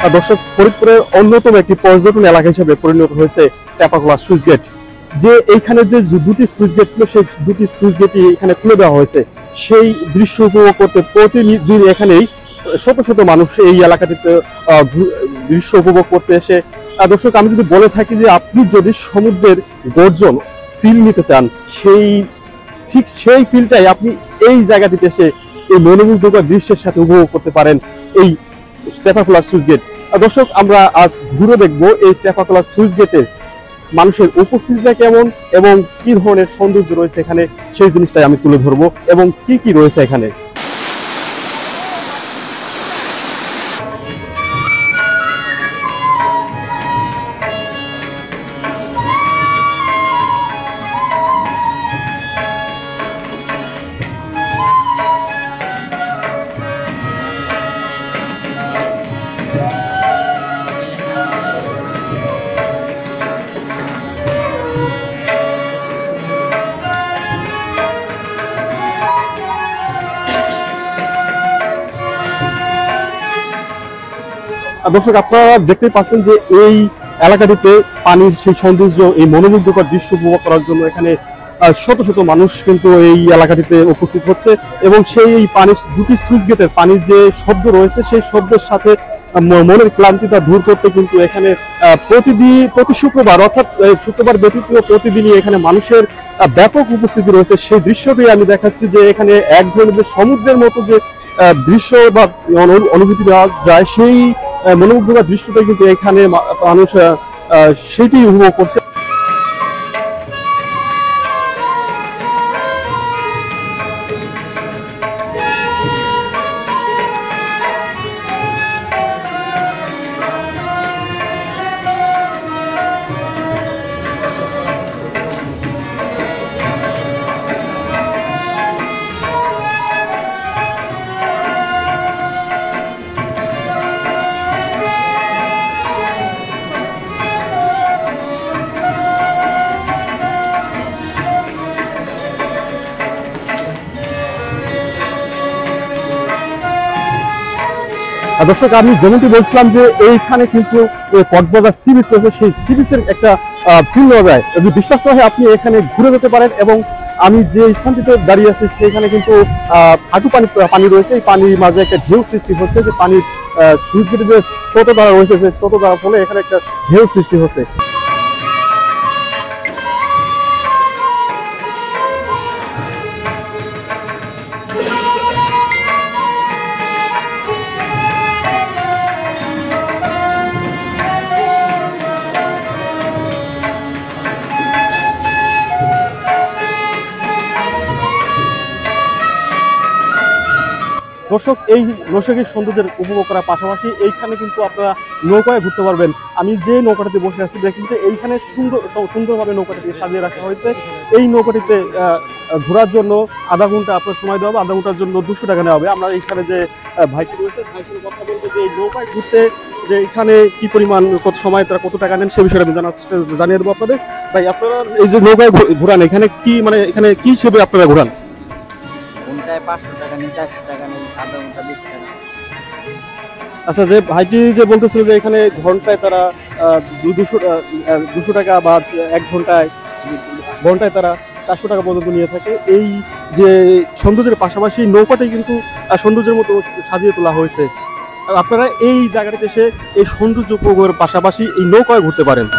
দর্শক, ফরিদপুরের অন্যতম একটি পর্যটন এলাকা হিসেবে পরিণত হয়েছে টেপাখোলা সুইচ গেট। যে এইখানে যে দুটি সুইচ গেট ছিল, সেই দুটি সুইচ গেটই এখানে খুলে দেওয়া হয়েছে। সেই দৃশ্য উপভোগ করতে প্রতিদিন এখানেই শত শত মানুষ এই এলাকাটিতে দৃশ্য উপভোগ করতে এসে। দর্শক, আমি যদি বলে থাকি যে আপনি যদি সমুদ্রের গর্জন ফিল নিতে চান, ঠিক সেই ফিলটাই আপনি এই জায়গাটিতে এসে এই মনোমুগ্ধকর দৃশ্যের সাথে উপভোগ করতে পারেন এই টেপাখোলা সুইচ গেট। দর্শক, আমরা আজ ঘুরে দেখবো এই টেপাখোলা সুইচ গেটের মানুষের উপস্থিতিটা কেমন এবং কি ধরনের সৌন্দর্য রয়েছে এখানে, সেই জিনিসটাই আমি তুলে ধরবো এবং কি কি রয়েছে এখানে। দর্শক, আপনারা দেখতেই পাচ্ছেন যে এই এলাকাটিতে পানির সেই সৌন্দর্য, এই মনোমুগ্ধকর দৃশ্য উপভোগ করার জন্য এখানে শত শত মানুষ কিন্তু এই এলাকাটিতে উপস্থিত হচ্ছে এবং সেই পানির দুটি সুইচ গেটের পানির যে শব্দ রয়েছে, সেই শব্দের সাথে মনের ক্লান্তিটা দূর করতে কিন্তু এখানে প্রতি শুক্রবার, অর্থাৎ শুক্রবার ব্যতীত প্রতিদিনই এখানে মানুষের ব্যাপক উপস্থিতি রয়েছে। সেই দৃশ্যটি আমি দেখাচ্ছি যে এখানে এক ধরনের সমুদ্রের মতো যে দৃশ্য বা অনুভূতি দেওয়া যায়, সেই মনোমুগ্ধকর দৃশ্যটাই কিন্তু এখানে মানুষ সেটি উপভোগ করছে। দর্শক, আমি যেমনটি বলছিলাম যে এইখানে কিন্তু কক্সবাজার সি বিচ রয়েছে, সেই সি বিচের একটা ফিল নেওয়া যায়। যদি বিশ্বাস না হয় আপনি এখানে ঘুরে যেতে পারেন এবং আমি যে স্থানটিতে দাঁড়িয়ে আছি সেখানে কিন্তু হাঁটু পানি রয়েছে। এই পানির মাঝে একটা ঢেউ সৃষ্টি হচ্ছে, যে পানির সুইচ গেটে যে স্রোত দ্বারা রয়েছে, সেই স্রোত দ্বারা ফলে এখানে একটা ঢেউ সৃষ্টি হচ্ছে। দর্শক, এই নৈসর্গিক সৌন্দর্যের উপভোগ করার পাশাপাশি এইখানে কিন্তু আপনারা নৌকায় ঘুরতে পারবেন। আমি যে নৌকাটিতে বসে আছি দেখুন যে এইখানে সুন্দরভাবে নৌকাটিকে সাজিয়ে রাখা হয়েছে। এই নৌকাটিতে ঘোরার জন্য আধা ঘন্টা আপনার সময় দেওয়া হবে, আধা ঘন্টার জন্য 200 টাকা নেওয়া হবে। আমরা এইখানে যে ভাইটি রয়েছে, ভাইটির কথা বলতে যে এই নৌকায় ঘুরতে যে এখানে কি পরিমাণ কত সময় তারা কত টাকা নেন সে বিষয়ে আমি জানিয়ে দেবো আপনাদের। ভাই, আপনারা এই যে নৌকায় ঘোরান, এখানে কি মানে এখানে কি হিসেবে আপনারা ঘোরান? ঘন্টায় 500 টাকা নেই, 400 টাকা নেই, আধা ঘন্টা 20 টাকা। আচ্ছা, যে ভাইটি যে বলতেছিল যে এখানে ঘন্টায় তারা 200 টাকা বা 1 ঘন্টায় তারা 400 টাকা পর্যন্ত নিয়ে থাকে। এই যে সৌন্দর্যের পাশাপাশি নৌকাটাই কিন্তু সৌন্দর্যের মতো সাজিয়ে তোলা হয়েছে। আপনারা এই জায়গাটিতে এসে এই সৌন্দর্য উপভোগের পাশাপাশি এই নৌকায় ঘুরতে পারেন।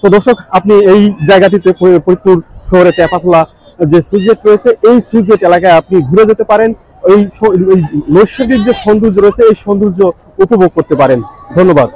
তো দর্শক, আপনি এই জায়গাটিতে ফরিদপুর শহরে টেপাখোলা যে সুইচ গেট রয়েছে, এই সুইচ গেট এলাকায় আপনি ঘুরে যেতে পারেন, এই নৈসর্গিক যে সৌন্দর্য রয়েছে এই সৌন্দর্য উপভোগ করতে পারেন। ধন্যবাদ।